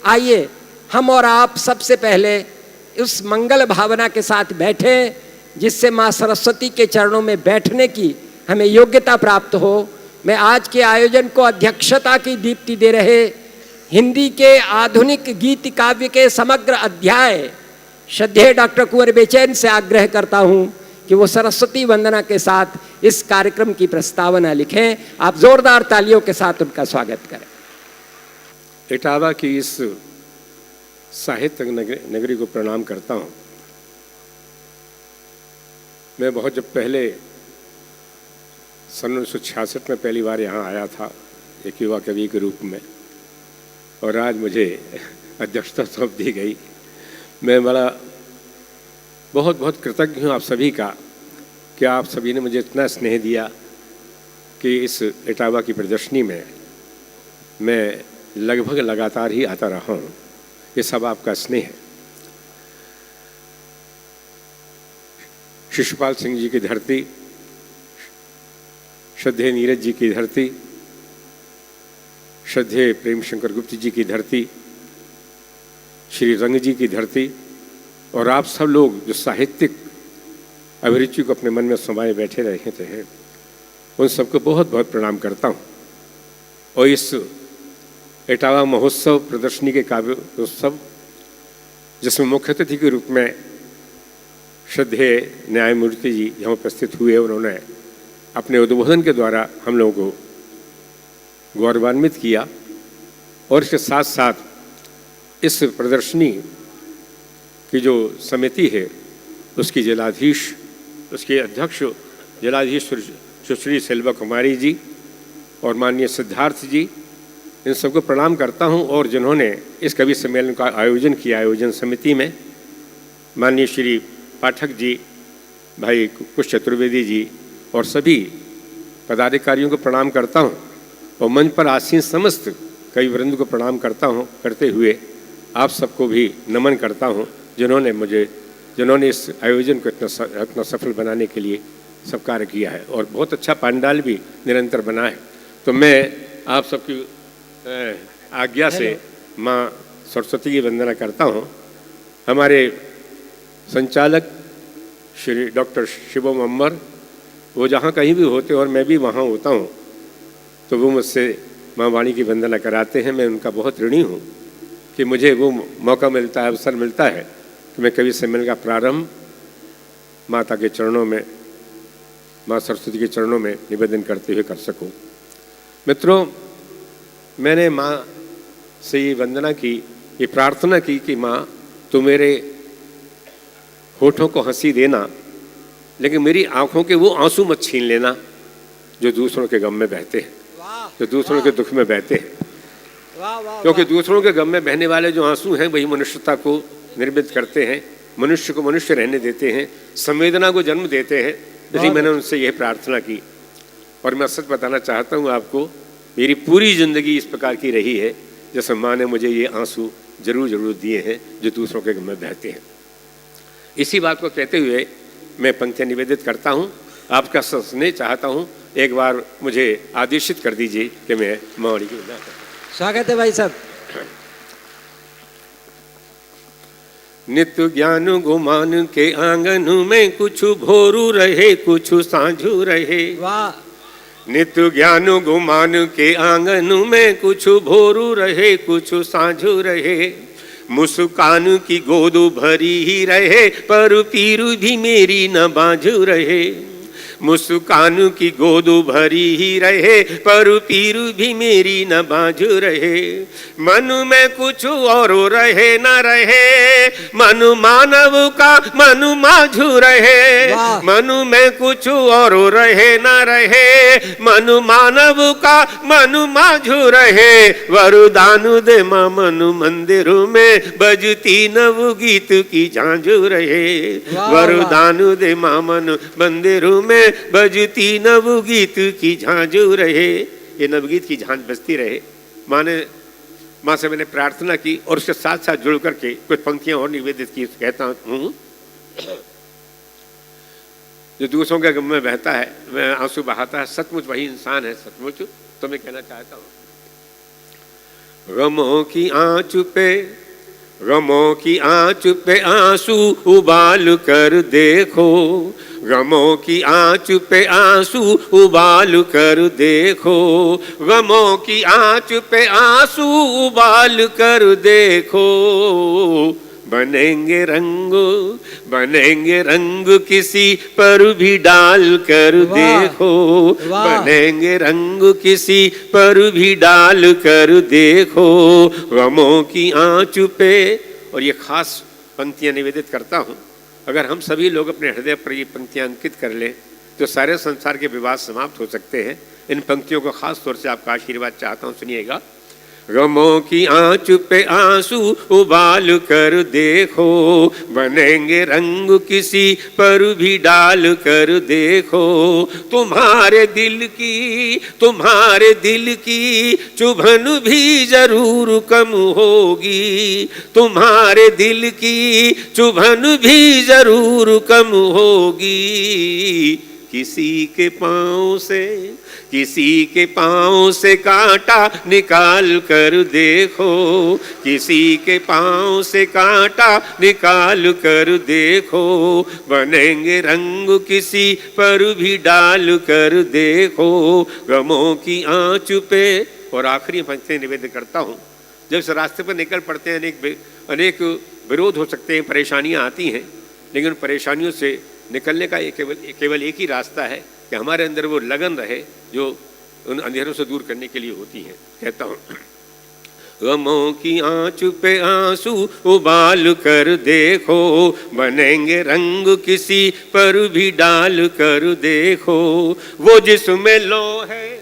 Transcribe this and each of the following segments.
आइए हम और आप सबसे पहले उस मंगल भावना के साथ बैठे जिससे माँ सरस्वती के चरणों में बैठने की हमें योग्यता प्राप्त हो। मैं आज के आयोजन को अध्यक्षता की दीप्ति दे रहे हिंदी के आधुनिक गीत काव्य के समग्र अध्याय श्रद्धेय डॉक्टर कुंवर बेचैन से आग्रह करता हूं कि वो सरस्वती वंदना के साथ इस कार्यक्रम की प्रस्तावना लिखें। आप जोरदार तालियों के साथ उनका स्वागत करें। इटावा की इस साहित्य नगरी को प्रणाम करता हूं। मैं बहुत जब पहले सन 1966 में पहली बार यहाँ आया था एक युवा कवि के रूप में, और आज मुझे अध्यक्षता सौंप दी गई। मैं बड़ा बहुत बहुत कृतज्ञ हूँ आप सभी का कि आप सभी ने मुझे इतना स्नेह दिया कि इस इटावा की प्रदर्शनी में मैं लगभग लगातार ही आता रहा हूँ। ये सब आपका स्नेह है। शिशुपाल सिंह जी की धरती, श्रद्धेय नीरज जी की धरती, श्रद्धेय प्रेम शंकर गुप्त जी की धरती, श्री रंग जी की धरती, और आप सब लोग जो साहित्यिक अभिरुचि को अपने मन में समाये बैठे रहे थे, उन सबको बहुत बहुत प्रणाम करता हूँ। और इस इटावा महोत्सव प्रदर्शनी के काव्य उत्सव जिसमें मुख्य अतिथि के रूप में श्रद्धेय न्यायमूर्ति जी यहाँ उपस्थित हुए, उन्होंने अपने उद्बोधन के द्वारा हम लोगों को गौरवान्वित किया। और इसके साथ साथ इस प्रदर्शनी की जो समिति है उसकी जिलाधीश, उसके अध्यक्ष जिलाधीश सुश्री सेल्वा कुमारी जी और माननीय सिद्धार्थ जी, इन सबको प्रणाम करता हूं। और जिन्होंने इस कवि सम्मेलन का आयोजन किया, आयोजन समिति में माननीय श्री पाठक जी, भाई कुश चतुर्वेदी जी और सभी पदाधिकारियों को प्रणाम करता हूं। और मंच पर आसीन समस्त कवि वृंद को प्रणाम करता हूं करते हुए आप सबको भी नमन करता हूं जिन्होंने इस आयोजन को इतना सफल बनाने के लिए सब कार्य किया है। और बहुत अच्छा पंडाल भी निरंतर बना है। तो मैं आप सबकी आज्ञा से माँ सरस्वती की वंदना करता हूँ। हमारे संचालक श्री डॉक्टर शिवम अम्बर, वो जहाँ कहीं भी होते और मैं भी वहाँ होता हूँ तो वो मुझसे माँ वाणी की वंदना कराते हैं। मैं उनका बहुत ऋणी हूँ कि मुझे वो मौका मिलता है, अवसर मिलता है कि मैं कवि सम्मेलन का प्रारंभ माता के चरणों में, माँ सरस्वती के चरणों में निवेदन करते हुए कर सकूँ। मित्रों, मैंने माँ से ये वंदना की, ये प्रार्थना की कि माँ तू मेरे होठों को हंसी देना, लेकिन मेरी आंखों के वो आंसू मत छीन लेना जो दूसरों के गम में बहते हैं, जो दूसरों के दुख में बहते हैं। क्योंकि दूसरों के गम में बहने वाले जो आंसू हैं वही मनुष्यता को निर्मित करते हैं, मनुष्य को मनुष्य रहने देते हैं, संवेदना को जन्म देते हैं। इसलिए मैंने उनसे यह प्रार्थना की। और मैं सच बताना चाहता हूँ आपको, मेरी पूरी जिंदगी इस प्रकार की रही है जैसे माँ ने मुझे ये आंसू जरूर जरूर दिए हैं जो दूसरों के गम में बहते हैं। इसी बात को कहते हुए मैं पंक्तियाँ निवेदित करता हूँ। आपका स्नेह चाहता हूँ, एक बार मुझे आदेशित कर दीजिए कि मैं माँ वाणी की वंदना करूँ। स्वागत है भाई साहब। नित्य ज्ञान गुमान के आंगन में कुछ भोरू रहे कुछ सांझू रहे। वाह। नित्य ज्ञान गुमान के आंगन में कुछ भोरू रहे कुछ सांझू रहे। मुस्कान की गोद भरी ही रहे पर पीरू भी मेरी न बांझू रहे। मुस्कान की गोद भरी ही रहे पर पीरू भी मेरी न बांझू रहे। मन में कुछ और रहे न रहे, मन मानव का मन माझू रहे। मन में कुछ और रहे न रहे, मन मानव का मन माझू रहे। वरदान दे मां मन मंदिर में बजती नव गीत की झांझू रहे। वरदान दे मां मन मंदिर में बजती नव गीत की झांझू रहे। ये नवगीत की झांझ बजती रहे। माँ से मैंने प्रार्थना की और उसके साथ साथ जुड़ करके कुछ पंक्तियां और निवेदित की। कहता हूँ, जो दूसरों के गम में बहता है, वह आंसू बहाता है, सचमुच वही इंसान है। सचमुच तो मैं कहना चाहता हूँ, गमों की आँच पे, गमों की आँच पे आंसू उबाल कर देखो, गमों की आँच पे आंसू उबाल कर देखो, गमों की आँच पे आंसू उबाल कर देखो। बनेंगे रंग किसी पर भी डाल कर देखो, बनेंगे रंग किसी पर भी डाल कर देखो, गमों की आँच पे। और ये खास पंक्तियां निवेदित करता हूँ, अगर हम सभी लोग अपने हृदय पर ये पंक्तियां अंकित कर लें तो सारे संसार के विवाद समाप्त हो सकते हैं। इन पंक्तियों को खास तौर से आपका आशीर्वाद चाहता हूँ, सुनिएगा। गमों की आँच पे आंसू उबाल कर देखो, बनेंगे रंग किसी पर भी डाल कर देखो, तुम्हारे दिल की चुभन भी जरूर कम होगी, तुम्हारे दिल की चुभन भी जरूर कम होगी। किसी के पाँव से कांटा निकाल कर देखो, किसी के पाँव से कांटा निकाल कर देखो, बनेंगे रंग किसी पर भी डाल कर देखो, गमों की आँच पे। और आखिरी पंक्ति निवेदन करता हूँ, जब इस रास्ते पर निकल पड़ते हैं अनेक विरोध हो सकते हैं, परेशानियाँ आती हैं, लेकिन परेशानियों से निकलने का केवल एक ही रास्ता है कि हमारे अंदर वो लगन रहे जो उन अंधेरों से दूर करने के लिए होती है। कहता हूँ, गमों की आँच पे आंसू उबाल कर देखो, बनेंगे रंग किसी पर भी डाल कर देखो, वो जिसमें लो है,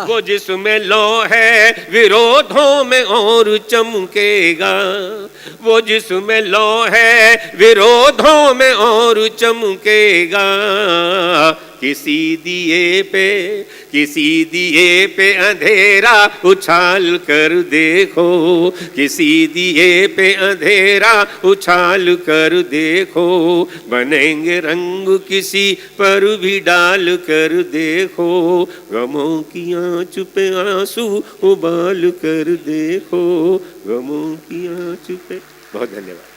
वो जिसमें लो है विरोधों में और चमकेगा, वो जिसमें लो है विरोधों में और चमकेगा। किसी दिए पे अंधेरा उछाल कर देखो, किसी दिए पे अंधेरा उछाल कर देखो, बनेंगे रंग किसी पर भी डाल कर देखो, गमों की आँच पे आंसू उबाल कर देखो, गमों की आँच पे। बहुत धन्यवाद।